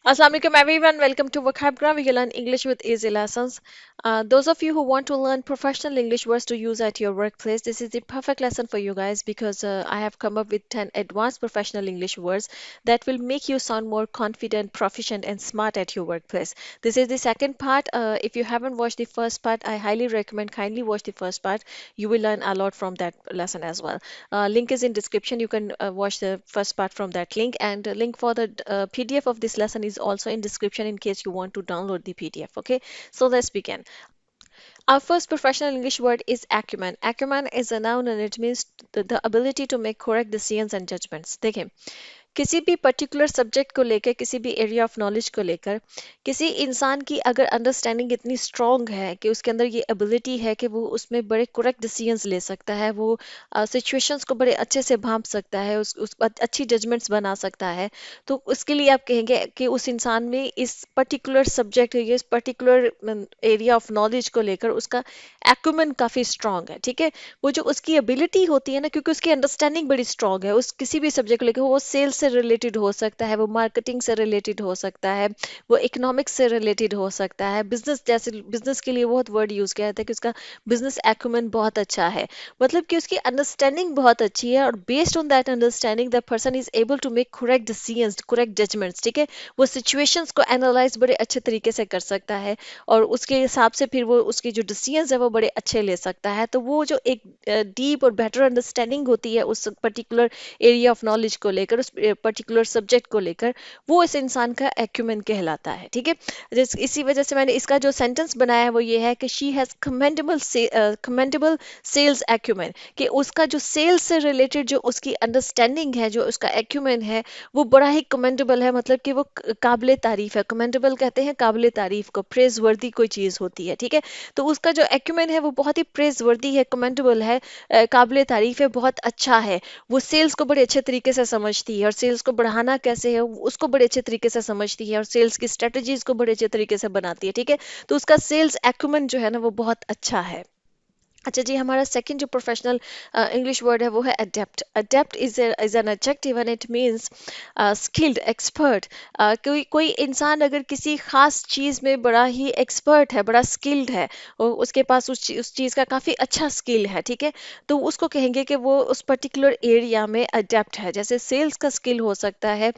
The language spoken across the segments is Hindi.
Assalamualaikum everyone, welcome to Vocabgram. We learn English with easy lessons. Those of you who want to learn professional English words to use at your workplace, this is the perfect lesson for you guys because I have come up with 10 advanced professional English words that will make you sound more confident, proficient, and smart at your workplace. This is the second part. If you haven't watched the first part, I highly recommend kindly watch the first part. You will learn a lot from that lesson as well. Link is in description. You can watch the first part from that link, and link for the PDF of this lesson is also in description in case you want to download the PDF. Okay, so let's begin. Our first professional English word is acumen. Acumen is a noun and it means the ability to make correct decisions and judgments. देखिए, किसी भी पर्टिकुलर सब्जेक्ट को लेकर, किसी भी एरिया ऑफ नॉलेज को लेकर, किसी इंसान की अगर अंडरस्टैंडिंग इतनी स्ट्रांग है कि उसके अंदर ये एबिलिटी है कि वो उसमें बड़े करेक्ट डिसीजंस ले सकता है, वो सिचुएशंस को बड़े अच्छे से भांप सकता है, उस पर अच्छी जजमेंट्स बना सकता है, तो उसके लिए आप कहेंगे कि उस इंसान में इस पर्टिकुलर सब्जेक्ट, ये इस पर्टिकुलर एरिया ऑफ नॉलेज को लेकर उसका एक्यूमेन काफ़ी स्ट्रांग है। ठीक है, वो जो उसकी एबिलिटी होती है ना, क्योंकि उसकी अंडरस्टैंडिंग बड़ी स्ट्रांग है, उस किसी भी सब्जेक्ट को लेकर, वो सेल्स से रिलेटेड हो सकता है, वो मार्केटिंग से रिलेटेड हो सकता है, वो इकोनॉमिक्स से रिलेटेड हो सकता है, बिजनेस, जैसे बिजनेस के लिए बहुत वर्ड यूज किया जाता है कि उसका बिजनेस एक्यूमेन बहुत अच्छा है, मतलब कि उसकी अंडरस्टैंडिंग बहुत अच्छी है, और based on that understanding the person is able to make correct decisions, correct judgments. ठीक है, वो सिचुएशंस को एनालाइज बड़े अच्छे तरीके से कर सकता है, और उसके हिसाब से फिर वो उसकी जो डिसीजंस है वो बड़े अच्छे ले सकता है। तो वो जो एक डीप और बेटर अंडरस्टैंडिंग होती है उस पर्टिकुलर एरिया ऑफ नॉलेज को लेकर, उस पर्टिकुलर सब्जेक्ट को लेकर, वो इस इंसान का एक्यूमेन कहलाता है। ठीक है, इसी वजह से मैंने इसका जो सेंटेंस बनाया है वो ये है कि she has commendable sales acumen, कि उसका जो सेल्स से रिलेटेड जो उसकी अंडरस्टैंडिंग है, जो उसका एक्यूमेन है, वो बड़ा ही कमेंडेबल है, मतलब कि वो काबिले तारीफ है। कमेंडेबल कहते हैं काबिले तारीफ को, प्रेज वर्दी कोई चीज़ होती है। ठीक है, तो उसका जो एक्यूमेन है वो बहुत ही प्रेज वर्दी है, कमेंडेबल है, काबिले तारीफ है, बहुत अच्छा है। वो सेल्स को बड़े अच्छे तरीके से समझती है, और सेल्स को बढ़ाना कैसे है उसको बड़े अच्छे तरीके से समझती है, और सेल्स की स्ट्रेटजीज को बड़े अच्छे तरीके से बनाती है। ठीक है, तो उसका सेल्स एक्यूमेन जो है ना वो बहुत अच्छा है। अच्छा जी, हमारा सेकंड जो प्रोफेशनल इंग्लिश वर्ड है वो है adapt. Adapt is an adjective and it means skilled, expert. कोई कोई इंसान अगर किसी खास चीज़ में बड़ा ही एक्सपर्ट है, बड़ा स्किल्ड है, उसके पास उस चीज़ का काफ़ी अच्छा स्किल है, ठीक है, तो उसको कहेंगे कि वो उस पर्टिकुलर एरिया में अडेप्ट है। जैसे सेल्स का स्किल हो सकता है,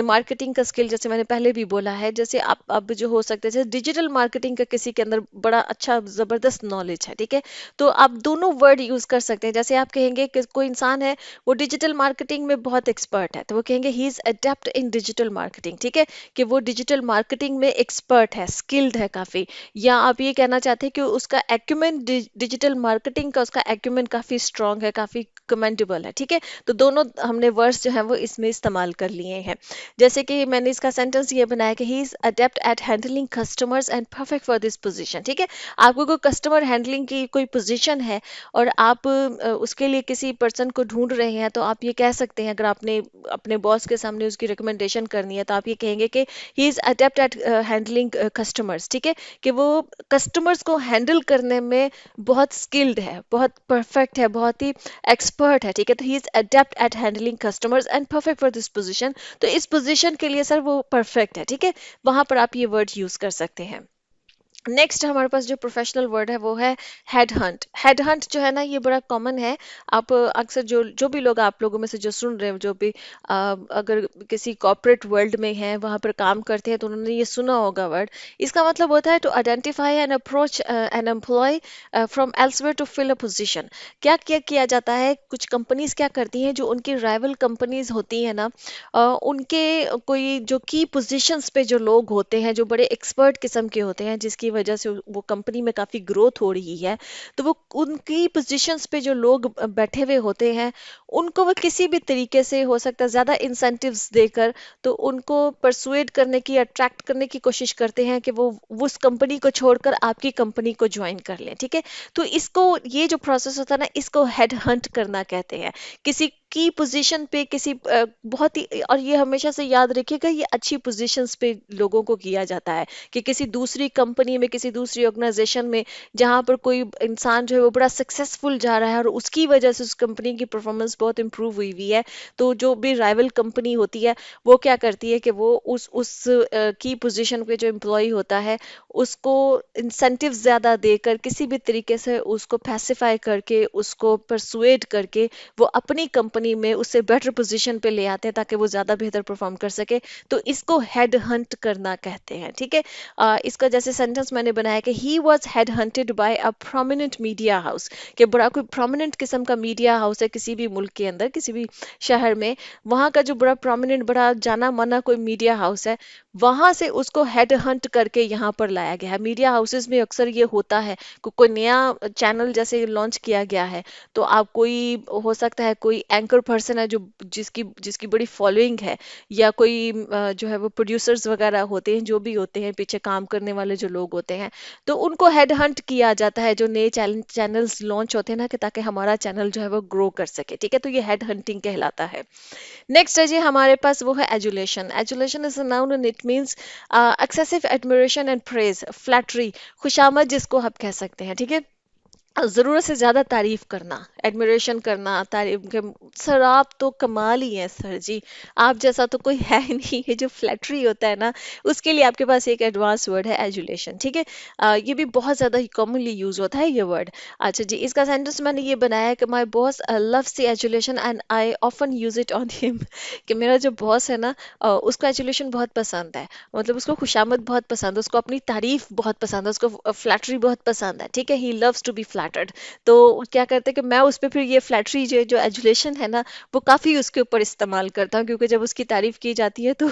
मार्केटिंग का स्किल जैसे मैंने पहले भी बोला है, जैसे आप अब जो हो सकता है जैसे डिजिटल मार्केटिंग का किसी के अंदर बड़ा अच्छा ज़बरदस्त नॉलेज है। ठीक है, तो आप दोनों वर्ड यूज कर सकते हैं। जैसे आप कहेंगे कि कोई इंसान है वो डिजिटल मार्केटिंग में बहुत एक्सपर्ट है, तो वो कहेंगे ही is adapt in digital marketing. ठीक है, कि वो डिजिटल मार्केटिंग में एक्सपर्ट है, स्किल्ड है काफी। या आप ये कहना चाहते हैं कि उसका एक्यूमेन, डिजिटल मार्केटिंग का उसका एक्यूमेन काफी स्ट्रांग है, काफी कमेंडेबल है। ठीक है, तो दोनों हमने वर्ड्स जो है वो इसमें इस्तेमाल कर लिए हैं। जैसे कि मैंने इसका सेंटेंस ये बनाया कि he is adept at handling customers and perfect for this position. ठीक है, आपको कोई कस्टमर हैंडलिंग की कोई पोजीशन है, और आप उसके लिए किसी पर्सन को ढूंढ रहे हैं, तो आप ये कह सकते हैं, अगर आपने अपने बॉस के सामने उसकी रिकमेंडेशन करनी है, तो आप ये कहेंगे कि he is adept at handling customers. ठीक है, कि वो कस्टमर्स को हैंडल करने में बहुत स्किल्ड है, बहुत परफेक्ट है, बहुत ही एक्सपर्ट है। ठीक है, तो he is adept at handling customers and perfect for this position. तो इस पोजीशन के लिए सर वो परफेक्ट है। ठीक है, वहां पर आप ये वर्ड यूज कर सकते हैं। नेक्स्ट हमारे पास जो प्रोफेशनल वर्ड है वो है हेड हंट। हेड हंट जो है ना ये बड़ा कॉमन है। आप अक्सर जो जो भी लोग आप लोगों में से जो सुन रहे हैं, जो भी अगर किसी कॉर्पोरेट वर्ल्ड में है, वहां पर काम करते हैं, तो उन्होंने ये सुना होगा वर्ड। इसका मतलब होता है to identify and approach an employee from elsewhere to fill a position. क्या क्या किया जाता है, कुछ कंपनीज क्या करती हैं, जो उनकी राइवल कंपनीज होती है ना, उनके कोई जो की पोजीशंस पे जो लोग होते हैं, जो बड़े एक्सपर्ट किस्म के होते हैं, जिसकी वजह से वो कंपनी में काफ़ी ग्रोथ हो रही है, तो वो उनकी पोजीशंस पे जो लोग बैठे हुए होते हैं, उनको वो किसी भी तरीके से हो सकता है ज़्यादा इंसेंटिव्स देकर, तो उनको परसुएड करने की, अट्रैक्ट करने की कोशिश करते हैं कि वो उस कंपनी को छोड़कर आपकी कंपनी को ज्वाइन कर लें। ठीक है, तो इसको, ये जो प्रोसेस होता है ना, इसको हेड हंट करना कहते हैं। किसी की पोजीशन पे किसी बहुत ही, और ये हमेशा से याद रखिएगा, ये अच्छी पोजीशंस पे लोगों को किया जाता है कि किसी दूसरी कंपनी में, किसी दूसरी ऑर्गेनाइजेशन में, जहां पर कोई इंसान जो है वो बड़ा सक्सेसफुल जा रहा है और उसकी वजह से उस कंपनी की परफॉर्मेंस बहुत इंप्रूव हुई हुई है, तो जो भी राइवल कंपनी होती है वो क्या करती है कि वो उस की पोजीशन पे जो एम्प्लॉय होता है उसको इंसेंटिव ज़्यादा देकर, किसी भी तरीके से उसको पैसिफाई करके, उसको परसुएड करके वो अपनी कंपनी में उससे बेटर पोजीशन पे ले आते हैं ताकि वो ज़्यादा बेहतर परफॉर्म कर सके। तो इसको हेड हंट करना कहते हैं, ठीक है। इसका जैसे सेंटेंस मैंने बनाया कि he was headhunted by a prominent media house, कि बड़ा कोई प्रोमिनेंट किस्म का मीडिया हाउस है किसी भी मुल्क के अंदर, किसी भी शहर में, वहाँ का जो बड़ा प्रोमिनेंट, बड़ा जाना माना कोई मीडिया हाउस है, वहां से उसको हेड हंट करके यहाँ पर लाया गया है। मीडिया हाउसेस में अक्सर ये होता है कि कोई नया चैनल जैसे लॉन्च किया गया है, तो आप कोई, हो सकता है कोई एंकर पर्सन है जो जिसकी जिसकी बड़ी फॉलोइंग है, या कोई जो है वो प्रोड्यूसर्स वगैरह होते हैं, जो भी होते हैं पीछे काम करने वाले जो लोग होते हैं, तो उनको हेड हंट किया जाता है जो नए चैनल्स लॉन्च होते हैं ना, कि ताकि हमारा चैनल जो है वो ग्रो कर सके, ठीक है। तो ये हेड हंटिंग कहलाता है। नेक्स्ट है जी हमारे पास, वो है adulation. Adulation is a noun and it means excessive admiration and praise, flattery, खुशामद जिसको आप कह सकते हैं, ठीक है। ज़रूरत से ज़्यादा तारीफ करना, एडमिरेशन करना, तारीफ के, सर आप तो कमाल ही हैं सर जी, आप जैसा तो कोई है ही नहीं। ये जो फ्लैटरी होता है ना, उसके लिए आपके पास एक एडवांस वर्ड है एजुलेशन, ठीक है। ये भी बहुत ज़्यादा कॉमनली यूज होता है ये वर्ड। अच्छा जी, इसका सेंटेंस मैंने ये बनाया है कि my boss loves the adulation and I often use it on him, कि मेरा जो बॉस है ना, उसको एजुलेशन बहुत पसंद है, मतलब उसको खुशामद बहुत पसंद है, उसको अपनी तारीफ बहुत पसंद है, उसको फ्लैटरी बहुत पसंद है, ठीक है। He loves to be flattered. तो क्या करते हैं कि मैं उस पर फिर ये फ्लैटरी जो जो एजुलेशन है ना, वो काफ़ी उसके ऊपर इस्तेमाल करता हूँ, क्योंकि जब उसकी तारीफ की जाती है तो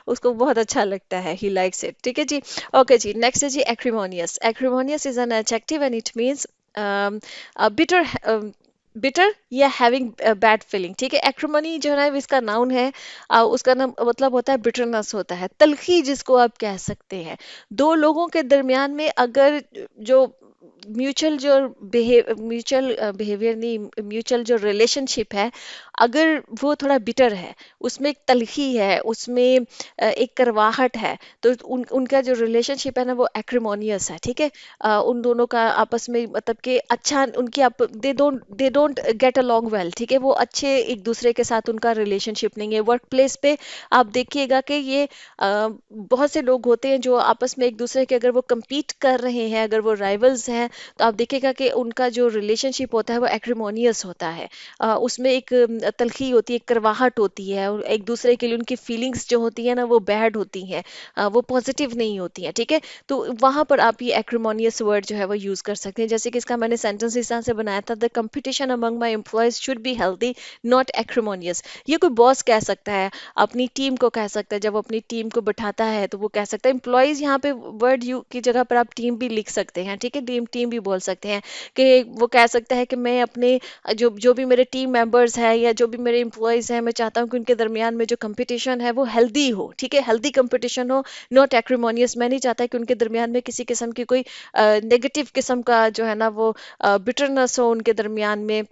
उसको बहुत अच्छा लगता है, ही लाइक्स इट, ठीक है जी। ओके जी, नेक्स्ट है जी acrimonious. Acrimonious is an adjective and it means bitter, bitter या हैविंग बैड फीलिंग, ठीक है। एक्रोमनी जो है ना, इसका नाउन है, उसका नाम मतलब होता है बिटरनेस होता है, तलखी जिसको आप कह सकते हैं। दो लोगों के दरमियान में अगर जो म्यूचुअल बिहेवियर नहीं, म्यूचुअल जो रिलेशनशिप है, अगर वो थोड़ा बिटर है, उसमें एक तलखी है, उसमें एक करवाहट है, तो उनका जो रिलेशनशिप है ना वो एक्रिमोनियस है, ठीक है। उन दोनों का आपस में मतलब कि अच्छा, उनकी आप they don't get along well, ठीक है। वो अच्छे एक दूसरे के साथ उनका रिलेशनशिप नहीं है। वर्क प्लेस पे आप देखिएगा कि ये बहुत से लोग होते हैं जो आपस में एक दूसरे के, अगर वो compete कर रहे हैं, अगर वो राइवल्स हैं, तो आप देखिएगा कि उनका जो रिलेशनशिप होता है वो एक्रिमोनियस होता है। उसमें एक तलखी होती है, एक करवाहट होती है, और एक दूसरे के लिए उनकी फीलिंग्स जो होती है ना वो बैड होती हैं, वो पॉजिटिव नहीं होती हैं, ठीक है। तो वहां पर आप ये एक्रिमोनियस वर्ड जो है वो यूज कर सकते हैं। जैसे कि इसका मैंने सेंटेंस इस तरह से बनाया था, the competition among my employees should be healthy not एक्रिमोनियस। ये कोई बॉस कह सकता है, अपनी टीम को कह सकता है, जब वो अपनी टीम को बिठाता है तो वो कह सकता है, एम्प्लॉयज यहाँ पे वर्ड यू की जगह पर आप टीम भी लिख सकते हैं, ठीक है। टीम टीम भी बोल सकते हैं कि वो कह सकता है कि मैं अपने जो जो भी मेरे टीम मेंबर्स हैं या जो भी मेरे एम्प्लॉयज हैं, मैं चाहता हूँ कि उनके दरमियान में जो कंपटीशन है वो हेल्दी हो, ठीक है, हेल्दी कंपटीशन हो, नॉट एक्रिमोनियस। मैं नहीं चाहता कि उनके दरमियान में किसी किस्म की कोई नेगेटिव किस्म का जो है ना वो बिटरनेस हो उनके दरमियान में,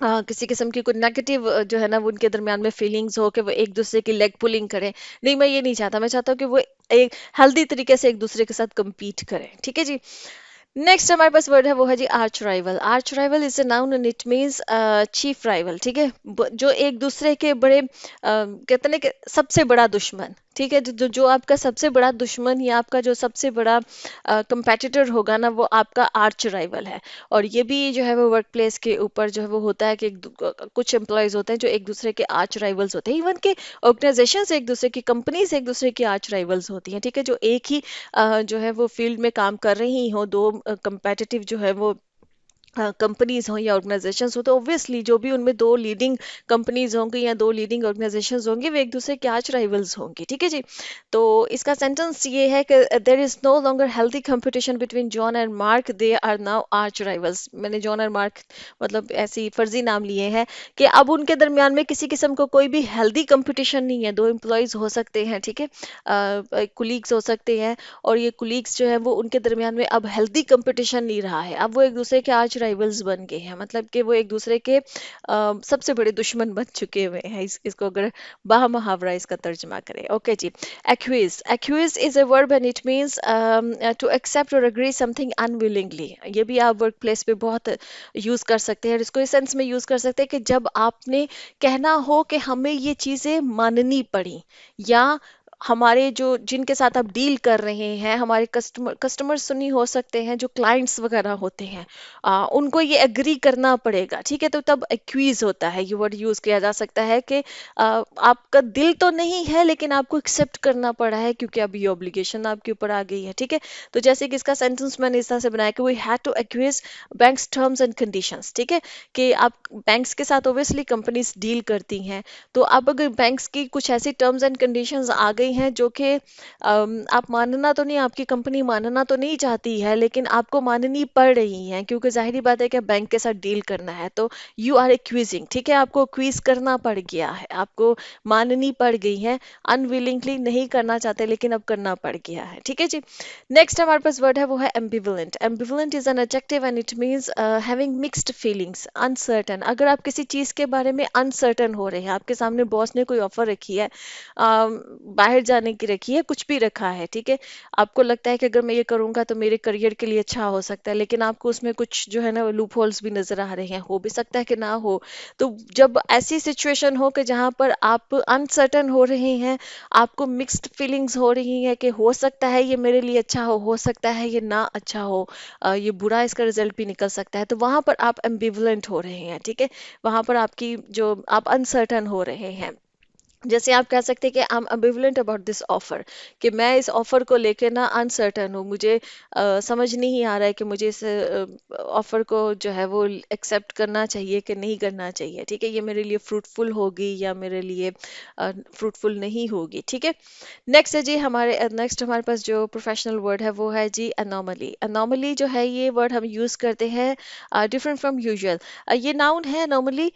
किसी किस्म की कोई नेगेटिव जो है ना वो उनके दरमियान में फीलिंग्स हो कि वो एक दूसरे की लेग पुलिंग करें। नहीं, मैं ये नहीं चाहता, मैं चाहता हूँ कि वो एक हेल्दी तरीके से एक दूसरे के साथ compete करें, ठीक है जी। नेक्स्ट हमारे पास वर्ड है, वो है जी arch rival. Arch rival is a noun and it means chief rival, ठीक है। जो एक दूसरे के बड़े कहते हैं कि सबसे बड़ा दुश्मन, ठीक है। जो आपका सबसे बड़ा दुश्मन या आपका जो सबसे बड़ा कंपेटिटर होगा ना, वो आपका आर्च राइवल है। और ये भी जो है वो वर्क प्लेस के ऊपर जो है वो होता है कि कुछ एम्प्लॉयज होते हैं जो एक दूसरे के आर्च राइवल्स होते हैं। इवन के ऑर्गेनाइजेशन एक दूसरे की, कंपनीज एक दूसरे की आर्च राइवल्स होती हैं, ठीक है। जो एक ही जो है वो फील्ड में काम कर रही हो, दो कंपेटिटिव जो है वो कंपनीज हों या ऑर्गेनाइजेशंस हो, तो ऑब्वियसली जो भी उनमें दो लीडिंग कंपनीज होंगी या दो लीडिंग ऑर्गेनाइजेशंस होंगी, वे एक दूसरे के आर्च राइवल्स होंगी, ठीक है जी। तो इसका सेंटेंस ये है कि there is no longer healthy competition between John and Mark, they are now arch rivals. मैंने जॉन और मार्क मतलब ऐसी फर्जी नाम लिए हैं कि अब उनके दरमियान में किसी किस्म का कोई भी हेल्दी कंपटीशन नहीं है। दो एम्प्लॉयज हो सकते हैं, ठीक है, कुलीग्स हो सकते हैं, और ये कुलीग्स जो है वो उनके दरमियान में अब हेल्दी कंपटीशन नहीं रहा है, अब वो एक दूसरे के आर्च आर्च राइवल्स बन गए हैं, मतलब कि वो एक दूसरे के सबसे बड़े दुश्मन बन चुके हुए हैं। इसको अगर बाह मुहावरा इसका तर्जमा करें। Okay ji. Accede, accede is a verb and it means to accept और अग्री समथिंग अनविलिंगली। ये भी आप वर्क प्लेस पे बहुत यूज कर सकते हैं, और इसको इस सेंस में यूज कर सकते हैं कि जब आपने कहना हो कि हमें ये चीजें माननी पड़ी, या हमारे जो जिनके साथ आप डील कर रहे हैं, हमारे कस्टमर्स सुनी हो सकते हैं, जो क्लाइंट्स वगैरह होते हैं, उनको ये एग्री करना पड़ेगा, ठीक है। तो तब एक्वीज होता है, ये वर्ड यूज किया जा सकता है कि आपका दिल तो नहीं है लेकिन आपको एक्सेप्ट करना पड़ा है क्योंकि अब ये ऑब्लिगेशन आपके ऊपर आ गई है, ठीक है। तो जैसे कि इसका सेंटेंस मैंने इस तरह से बनाया कि we had to acquiesce bank's terms and conditions, ठीक है। कि आप बैंक्स के साथ ओब्वियसली कंपनीज डील करती हैं, तो अब अगर बैंक्स की कुछ ऐसी टर्म्स एंड कंडीशंस आ गई हैं जो कि आप मानना तो नहीं, आपकी कंपनी मानना तो नहीं चाहती है, लेकिन आपको माननी पड़ रही है क्योंकि जाहिर बात है कि बैंक के साथ डील करना है, तो यू आर एक्विजिंग, ठीक है। आपको क्विज करना पड़ गया है, आपको माननी पड़ गई है, अनविलिंगली नहीं करना चाहते लेकिन अब करना पड़ गया है, ठीक है जी। नेक्स्ट हमारे पास वर्ड है वो है ambivalent. Ambivalent is an adjective and it means having mixed feelings, uncertain. अगर आप किसी चीज के बारे में अनसर्टन हो रहे हैं, आपके सामने बॉस ने कोई ऑफर रखी है, बाहर जाने की रखी है, कुछ भी रखा है, ठीक है। आपको लगता है कि अगर मैं ये करूंगा तो मेरे करियर के लिए अच्छा हो सकता है, लेकिन आपको उसमें कुछ जो है ना लूप होल्स भी नजर आ रहे हैं, हो भी सकता है कि ना हो। तो जब ऐसी सिचुएशन हो कि जहां पर आप अनसर्टन हो रहे हैं, आपको मिक्स्ड फीलिंग्स हो रही हैं कि हो सकता है ये मेरे लिए अच्छा हो सकता है ये ना अच्छा हो, ये बुरा इसका रिजल्ट भी निकल सकता है, तो वहां पर आप एम्बिवलेंट हो रहे हैं, ठीक है। वहां पर आपकी जो आप अनसर्टन हो रहे हैं। जैसे आप कह सकते हैं कि I am ambivalent about this offer, कि मैं इस ऑफर को लेकर ना अनसर्टन हूँ, मुझे समझ नहीं आ रहा है कि मुझे इस ऑफर को जो है वो एक्सेप्ट करना चाहिए कि नहीं करना चाहिए, ठीक है। ये मेरे लिए फ्रूटफुल होगी या मेरे लिए फ्रूटफुल नहीं होगी, ठीक है। नेक्स्ट हमारे पास जो प्रोफेशनल वर्ड है वो है जी अनोमली। अनोमली जो है ये वर्ड हम यूज करते हैं डिफरेंट फ्रॉम यूजुअल। ये नाउन है अनोमली,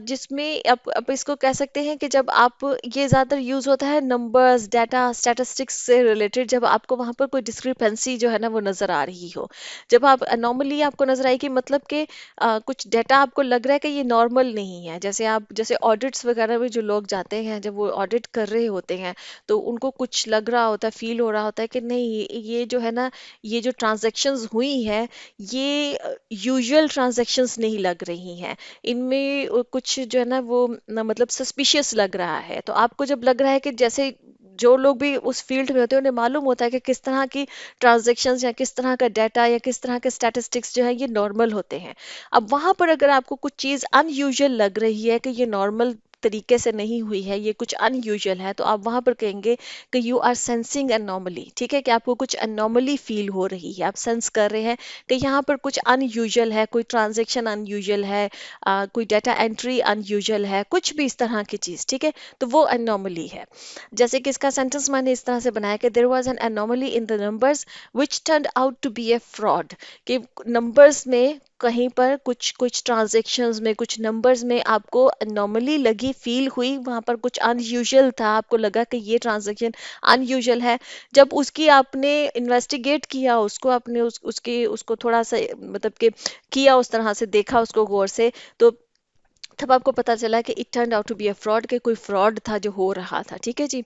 जिसमें आप इसको कह सकते हैं कि जब आप ये ज़्यादातर यूज़ होता है नंबर्स डाटा स्टैटिस्टिक्स से रिलेटेड, जब आपको वहाँ पर कोई डिस्क्रिपेंसी जो है ना वो नज़र आ रही हो। जब आप अनोमली आपको नज़र आएगी, मतलब कि कुछ डाटा आपको लग रहा है कि ये नॉर्मल नहीं है। जैसे ऑडिट्स वगैरह में जो लोग जाते हैं, जब वो ऑडिट कर रहे होते हैं, तो उनको कुछ लग रहा होता है, फील हो रहा होता है कि नहीं ये जो है ना, ये जो ट्रांजैक्शंस हुई हैं, ये यूजुअल ट्रांजैक्शंस नहीं लग रही हैं, इनमें कुछ जो है ना वो मतलब सस्पिशियस लग रहा है। तो आपको जब लग रहा है कि जैसे जो लोग भी उस फील्ड में होते हैं उन्हें मालूम होता है कि किस तरह की ट्रांजैक्शंस या किस तरह का डाटा या किस तरह के स्टैटिस्टिक्स जो है ये नॉर्मल होते हैं। अब वहां पर अगर आपको कुछ चीज अनयूजुअल लग रही है कि ये नॉर्मल तरीके से नहीं हुई है, ये कुछ अनयूजुअल है, तो आप वहां पर कहेंगे कि यू आर सेंसिंग एनॉमली, ठीक है। कि आपको कुछ एनॉमली फील हो रही है, आप सेंस कर रहे हैं कि यहाँ पर कुछ अनयूजुअल है, कोई ट्रांजैक्शन अनयूजुअल है, कोई डाटा एंट्री अनयूजुअल है, कुछ भी इस तरह की चीज, ठीक है। तो वो एनॉमली है। जैसे कि इसका सेंटेंस मैंने इस तरह से बनाया कि there was an anomaly in the numbers which turned out to be a fraud. कि नंबर्स में कहीं पर कुछ कुछ ट्रांजैक्शंस में, कुछ नंबर्स में आपको एनॉमली लगी, फील हुई, वहां पर कुछ अनयूजुअल था, आपको लगा कि ये ट्रांजैक्शन अनयूजुअल है। जब उसकी आपने इन्वेस्टिगेट किया, उसको आपने उसके उसको थोड़ा सा मतलब कि किया, उस तरह से देखा उसको गौर से, तो तब आपको पता चला कि it turn out to be a fraud, के कोई फ्रॉड था जो हो रहा था, ठीक है जी।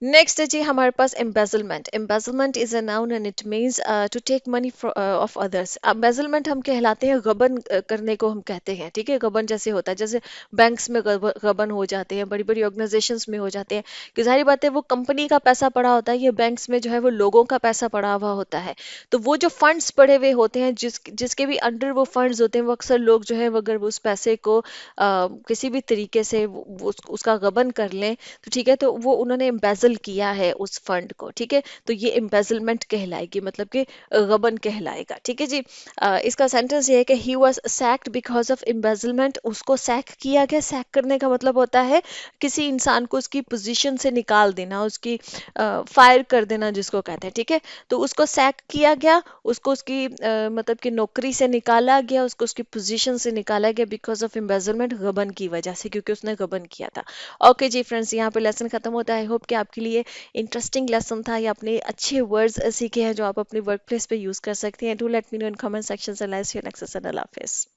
नेक्स्ट है जी हमारे पास embezzlement. Embezzlement is a noun and it means to take money of others. Embezzlement हम कहलाते हैं गबन करने को हम कहते हैं, ठीक है। गबन जैसे होता है, जैसे बैंक्स में गबन हो जाते हैं, बड़ी बड़ी ऑर्गेनाइजेशंस में हो जाते हैं, कि जाहिर बात है वो कंपनी का पैसा पड़ा होता है, ये बैंक्स में जो है वो लोगों का पैसा पड़ा हुआ होता है। तो वो जो फंड्स पड़े हुए होते हैं, जिसके भी अंडर वो फंड्स होते हैं, वो अक्सर लोग जो है वो अगर वो उस पैसे को किसी भी तरीके से उसका गबन कर लें, तो ठीक है, तो वो उन्होंने एम्बेजल किया है उस फंड को, ठीक है। तो ये एम्बेजलमेंट कहलाएगी, मतलब कि गबन कहलाएगा, ठीक है जी। इसका सेंटेंस ये है कि he was sacked because of embezzlement. उसको सैक किया गया। सैक करने का मतलब होता है किसी इंसान को उसकी पोजीशन से निकाल देना, उसकी फायर कर देना जिसको कहते हैं, ठीक है। तो उसको सैक किया गया, उसको उसकी मतलब कि नौकरी से निकाला गया, उसको उसकी पोजीशन से निकाला गया बिकॉज ऑफ एम्बेजलमेंट, गबन की वजह से, क्योंकि उसने गबन किया था। ओके जी फ्रेंड्स, यहाँ पे लेसन खत्म होता है। आई होप कि आपके आपके लिए इंटरेस्टिंग लेसन था या आपने अच्छे वर्ड्स सीखे हैं जो आप अपने वर्क प्लेस पे यूज़ कर सकते हैं। Do let me know in comment section. अल्लाह नेक्स्ट सेशन। अल्लाह हाफिज़।